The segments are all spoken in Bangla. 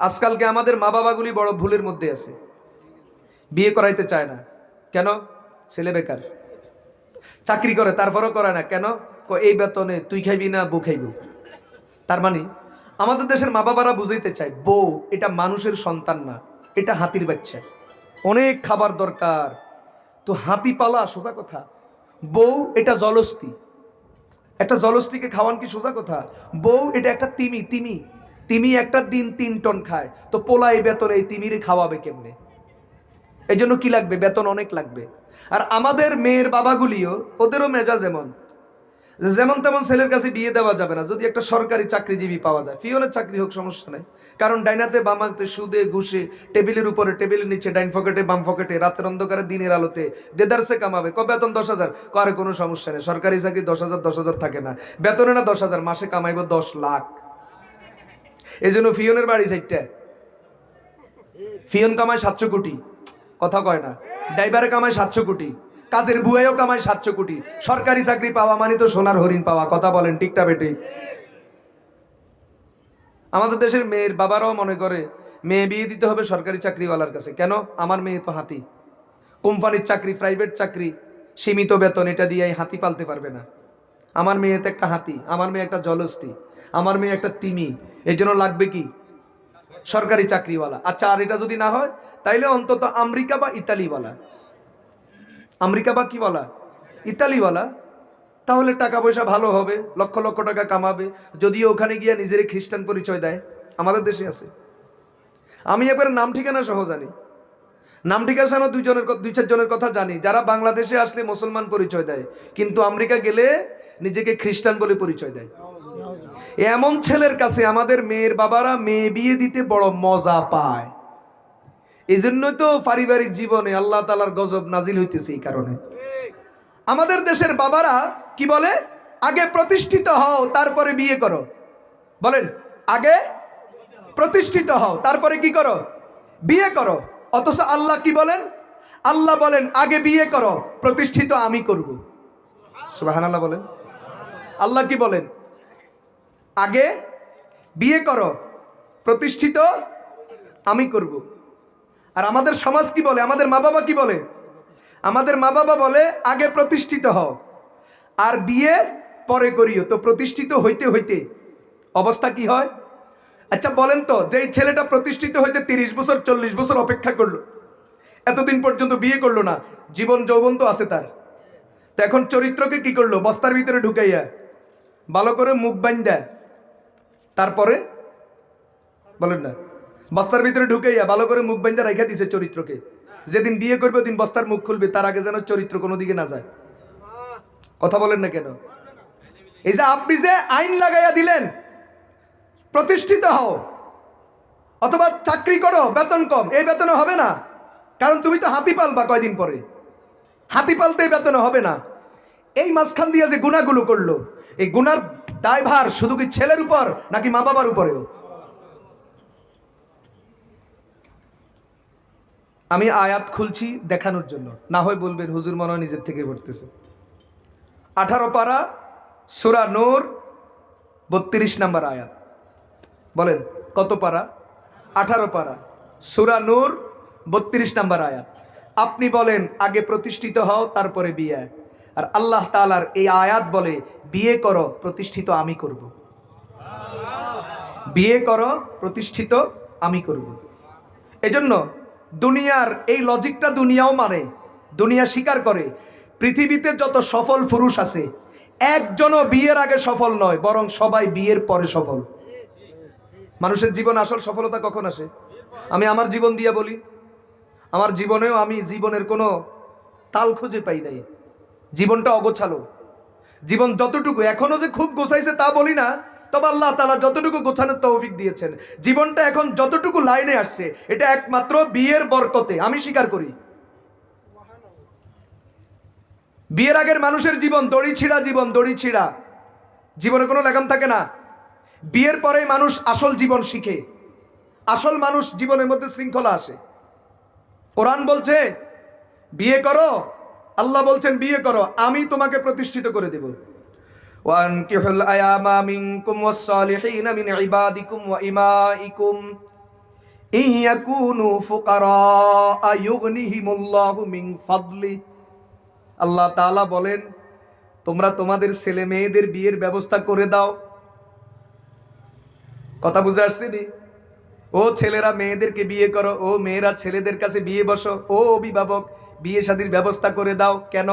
আজকালকে আমাদের মা বাবাগুলি বড় ভুলের মধ্যে আছে, বিয়ে করাইতে চায় না। কেন? ছেলে বেকার, চাকরি করে তারপরও করে না। কেন? এই বেতনে তুই খাইবি না বউ খাইব। তার মানে আমাদের দেশের মা বাবারা বুঝাইতে চায় বউ এটা মানুষের সন্তান না, এটা হাতির বাচ্চা, অনেক খাবার দরকার। তো হাতি পালা সোজা কথা, বউ এটা জলস্থি, একটা জলস্থিকে খাওয়ান কি সোজা কথা? বউ এটা একটা তিমি, তিমি তিমি একটা দিন 3 টন খায়, তো পোলা এই বেতনে এই তিমিরে খাওয়াবে কেমনে? এই জন্য কি লাগবে? বেতন অনেক লাগবে। আর আমাদের মেয়ের বাবাগুলিও ওদেরও মেজাজ যেমন যেমন তেমন ছেলের কাছে বিয়ে দেওয়া যাবে না যদি একটা সরকারি চাকরিজীবী পাওয়া যায়। ফিওনের চাকরি হোক সমস্যা নেই, কারণ ডাইনাতে বামাতে সুদে ঘুষে টেবিলের উপরে টেবিলের নিচে ডাইন পকেটে বাম পকেটে রাতের অন্ধকারে দিনের আলোতে দেদারসে কামাবে। বেতন 10,000, আরে কোনো সমস্যা নেই, সরকারি চাকরি 10,000 10,000 থাকে না, বেতনে না 10,000, মাসে কামাইব 10 লাখ। এই জন্য ফিওনের বাড়ি চারটা, ফিওন কামায় 700 কোটি, কথা কয় না। ড্রাইভারে কামায় 700 কোটি, কাজের বুয়াইও কামায় 700 কোটি। সরকারি চাকরি পাওয়া মানে তো সোনার হরিণ পাওয়া, কথা বলেন ঠিকটা বেটে? আমাদের দেশের মেয়ের বাবারাও মনে করে মেয়ে বিয়ে দিতে হবে সরকারি চাকরিওয়ালার কাছে। কেন? আমার মেয়ে তো হাতি, কোম্পানির চাকরি, প্রাইভেট চাকরি, সীমিত বেতন, এটা দিয়ে হাতি পালতে পারবে না। আমার মেয়ে তো একটা হাতি, আমার মেয়ে একটা জলস্থি, আমার মেয়ে একটা তিমি, এই জন্য লাগবে কি? সরকারি চাকরিওয়ালা। আচ্ছা, আর এটা যদি না হয় তাইলে অন্তত আমেরিকা বা ইতালিওয়ালা, আমেরিকা বা কি বলা, ইতালিওয়ালা। তাহলে টাকা পয়সা ভালো হবে, লক্ষ লক্ষ টাকা কামাবে, যদিও ওখানে গিয়ে নিজের খ্রিস্টান পরিচয় দেয়। আমাদের দেশে আছে, আমি একবার নাম ঠিকানা সহ জানি, নাম ঠিকানা দুই চারজনের কথা জানি, যারা বাংলাদেশে আসলে মুসলমান পরিচয় দেয়, কিন্তু আমেরিকা গেলে নিজেকে খ্রিস্টান বলে পরিচয় দেয়। এমন ছেলের কাছে আমাদের মেয়ের বাবারা মেয়ে বিয়ে দিতে বড় মজা পায়। এই জন্যই তো পারিবারিক জীবনে আল্লাহ তাআলার গজব নাজিল হইতেছে। এই কারণে আমাদের দেশের বাবারা কি বলে? আগে প্রতিষ্ঠিত হও তারপরে বিয়ে করো। বলেন, আগে প্রতিষ্ঠিত হও তারপরে কি করো? বিয়ে করো। অথচ আল্লাহ কি বলেন? আল্লাহ বলেন আগে বিয়ে করো, প্রতিষ্ঠিত আমি করব। সুবহানাল্লাহ বলেন। আল্লাহ কি বলেন? আগে বিয়ে করো, প্রতিষ্ঠিত আমি করব। আর আমাদের সমাজ কি বলে? আমাদের মা বাবা কি বলে? আমাদের মা বাবা বলে আগে প্রতিষ্ঠিত হও আর বিয়ে পরে করিও। তো প্রতিষ্ঠিত হইতে হইতে অবস্থা কি হয়? আচ্ছা বলেন তো, যেই ছেলেটা প্রতিষ্ঠিত হইতে 30 বছর 40 বছর অপেক্ষা করলো, এতদিন পর্যন্ত বিয়ে করলো না, জীবন যৌবন তো আছে তার, তো এখন চরিত্রকে কি করলো? বস্তার ভিতরে ঢুকাইয়া ভালো করে মুখ বান্ধা, তারপরে বলেন না, বস্তার ভিতরে ঢুকাইয়া ভালো করে মুখ বান্ধা রাখা দিছে চরিত্রকে। যেদিন বিয়ে করবে ওদিন বস্তার মুখ খুলবে, তার আগে যেন চরিত্র কোনো দিকে না যায়। কথা বলেন না কেন? এই যে আপনি যে আইন লাগাইয়া দিলেন প্রতিষ্ঠিত হও অথবা চাকরি করো, বেতন কম, এই বেতনে হবে না, কারণ তুমি তো হাতি পালবা কয়দিন পরে, হাতি পালতে বেতনে হবে না। এই মাঝখান দিয়ে যে গুনাহগুলো করলো, এই গুনার দায়ভার শুধু কি ছেলের উপর নাকি মা বাবার উপরেও? আমি আয়াত খুলছি দেখানোর জন্য, না হয় বলবেন হুজুর মনে হয় নিজের থেকে পড়তেছে। 18 পারা সূরা নূর 32 নম্বর আয়াত। বলেন কত পারা? 18 পারা সূরা নূর 32 নম্বর আয়াত। আপনি বলেন আগে প্রতিষ্ঠিত হও তারপরে বিয়ে, আর আল্লাহ তাআলার এই আয়াত বলে বিয়ে করো, প্রতিষ্ঠিত আমি করব। বিয়ে করো, প্রতিষ্ঠিত আমি করব। এজন্য দুনিয়ার এই লজিকটা দুনিয়াও মানে, দুনিয়া স্বীকার করে পৃথিবীতে যত সফল পুরুষ আছে একজনও বিয়ের আগে সফল নয়, বরং সবাই বিয়ের পরে সফল। মানুষের জীবন আসল সফলতা কখন আসে? আমি আমার জীবন দিয়া বলি, আমার জীবনেও আমি জীবনের কোনো তাল খুঁজে পাই নাই, জীবনটা অগোছালো। জীবন যতটুকু এখনো যে খুব গোছাইছে তা বলি না, তবে আল্লাহ তাআলা যতটুকু গোছানোর তৌফিক দিয়েছেন, জীবনটা এখন যতটুকু লাইনে আসছে এটা একমাত্র বিয়ের বরকতে, আমি স্বীকার করি। বিয়ের আগের মানুষের জীবন দড়ি ছিঁড়া, জীবন দড়ি ছিঁড়া, জীবনে কোনো লাগাম থাকে না। বিয়ের পরেই মানুষ আসল জীবন শিখে, আসল মানুষ জীবনের মধ্যে শৃঙ্খলা আসে। কোরআন বলছে বিয়ে করো, আল্লাহ বলছেন বিয়ে করো, আমি তোমাকে প্রতিষ্ঠিত করে দেব। ওয়ানকিহুল আয়ামা মিনকুম ওয়াস-সালিহিনা মিন ইবাদিকুম ওয়া ইমাইকুম ইয়াকুনু ফুকারা ইউগনিহিমুল্লাহু মিন ফাদলি। আল্লাহ তাআলা বলেন, তোমরা তোমাদের ছেলে মেয়েদের বিয়ের ব্যবস্থা করে দাও। কথা বুঝে আসছে নি? ও ছেলেরা মেয়েদেরকে বিয়ে করো, ও মেয়েরা ছেলেদের কাছে বিয়ে বসো, ও অভিভাবক বিয়ে শাদীর ব্যবস্থা করে দাও। কেন?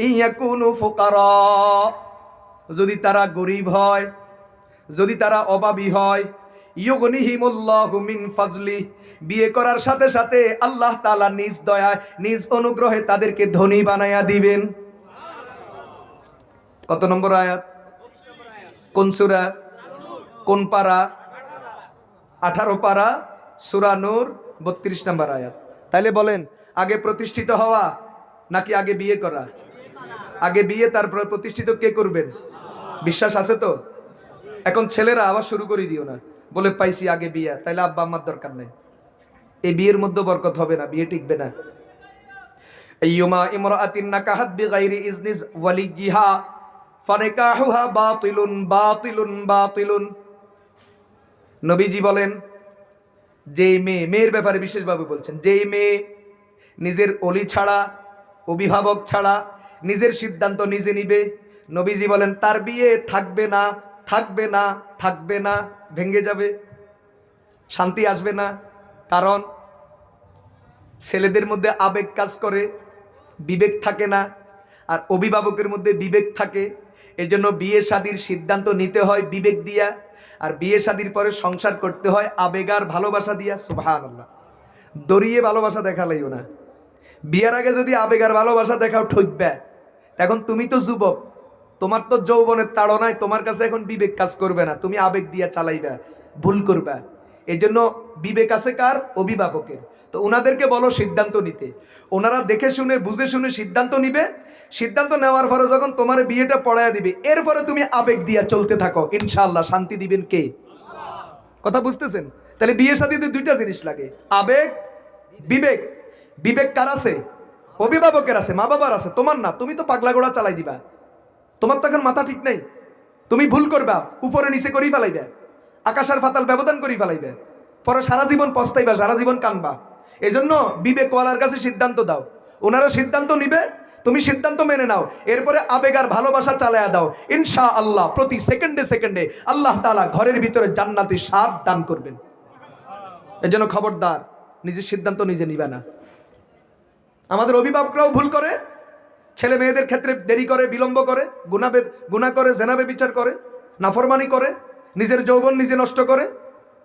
ইয়াকুনু ফুকারা, যদি তারা গরিব হয়, যদি তারা অভাবী হয়, ইউগনিহিমুল্লাহু মিন ফাজলি, বিয়ে করার সাথে সাথে আল্লাহ তাআলা নিজ দয়ায় নিজ অনুগ্রহে তাদেরকে ধনী বানায়া দিবেন। কত নম্বর আয়াত? কোন সূরা? কোন পারা? 18 পারা সূরা নূর 32 নম্বর আয়াত। তাইলে বলেন, আগে প্রতিষ্ঠিত হওয়া নাকি আগে বিয়ে করা? আগে বিয়ে, তারপর প্রতিষ্ঠিত কে করবেন? বিশ্বাস আছে তো? এখন ছেলেরা আবার শুরু করে দিও না, বলে পাইছি আগে বিয়ে, তাইলে আব্বা আম্মার দরকার নেই। এই বিয়ের মধ্যে বরকত হবে না, বিয়ে টিকবে না। আইয়ুমা ইমরাআতিন নাকাহাত বিগাইরি ইজনিজ ওয়ালিয়িহা ফানিকাহুহা বাতিলুন বাতিলুন বাতিলুন। নবীজি বলেন, যেই মেয়ে, মেয়ের ব্যাপারে বিশেষভাবে বলছেন, যেই মেয়ে নিজের ওলি ছাড়া, অভিভাবক ছাড়া নিজের সিদ্ধান্ত নিজে নিবে, নবীজি বলেন তার বিয়ে থাকবে না, থাকবে না, থাকবে না, ভেঙে যাবে, শান্তি আসবে না। কারণ ছেলেদের মধ্যে আবেগ কাজ করে, বিবেক থাকে না, আর অভিভাবকের মধ্যে বিবেক থাকে। এর জন্য বিয়ে শাদীর সিদ্ধান্ত নিতে হয় বিবেক দিয়া, আর বিয়ে শাদীর পরে সংসার করতে হয় আবেগ আর ভালোবাসা দিয়া। সুবহানাল্লাহ। দড়িয়ে ভালোবাসা দেখালাইও না। বিয়ের আগে যদি আবেগ আর ভালোবাসা দেখাও, ঠকবে। এখন তুমি তো যুবক, তোমার তো যৌবনের তাড়নায় তোমার কাছে এখন বিবেক কাজ করবে না, তুমি আবেগ দিয়া চালাইবা, ভুল করবা। এই জন্য বিবেক আছে কার? অভিভাবকের। তো ওনাদেরকে বলো সিদ্ধান্ত নিতে, ওনারা দেখে শুনে বুঝে শুনে সিদ্ধান্ত নিবে। সিদ্ধান্ত নেওয়ার পরে যখন তোমার বিয়েটা পড়ায় দিবে, এরপরে তুমি আবেগ দিয়া চলতে থাকো, ইনশাআল্লাহ শান্তি দিবেন কে? কথা বুঝতেছেন? তাহলে বিয়ে শাদীতে দুইটা জিনিস লাগে, আবেগ, বিবেক। বিবেক কার আছে? অভিভাবকের আছে, মা বাবার আছে, তোমার না। তুমি তো পাগলা গোড়া চালাই দিবা, তোমার তো এখন মাথা ঠিক নাই। তুমি ভুল করবা, উপরে নিচে করেই ফেলাইবে, আকাশ আর পাতাল ব্যবধান করেই ফেলাইবে, পরে সারা জীবন পস্তাইবা, সারা জীবন কানবা। এই জন্য বিবেকওয়ালার কাছে সিদ্ধান্ত দাও, ওনারা সিদ্ধান্ত নিবে, তুমি সিদ্ধান্ত মেনে নাও, এরপরে আবেগ আর ভালোবাসা চালায়া দাও। ইনশাআল্লাহ প্রতি সেকেন্ডে সেকেন্ডে আল্লাহ তাআলা ঘরের ভিতরে জান্নাতি স্বাদ দান করবেন। এই জন্য খবরদার, নিজের সিদ্ধান্ত নিজে নিবে না। আমাদের অভিভাবকরাও ভুল করে, ছেলে মেয়েদের ক্ষেত্রে দেরি করে, বিলম্ব করে, গুনাহ করে, জেনাবে বিচার করে, নাফরমানি করে, নিজের যৌবন নিজে নষ্ট করে।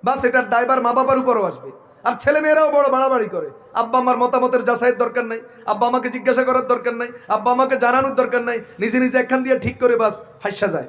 বাস এটার দায়ভার মা বাবার উপরও আসবে। আর ছেলে মেয়েরাও বড় বাড়াবাড়ি করে, আব্বা আমার মতামতের যাচাইয়ের দরকার নাই, আব্বা আমাকে জিজ্ঞাসা করার দরকার নাই, আব্বা আমাকে জানানোর দরকার নাই, নিজে নিজে একখান দিয়ে ঠিক করে বাস ফাইসা যায়।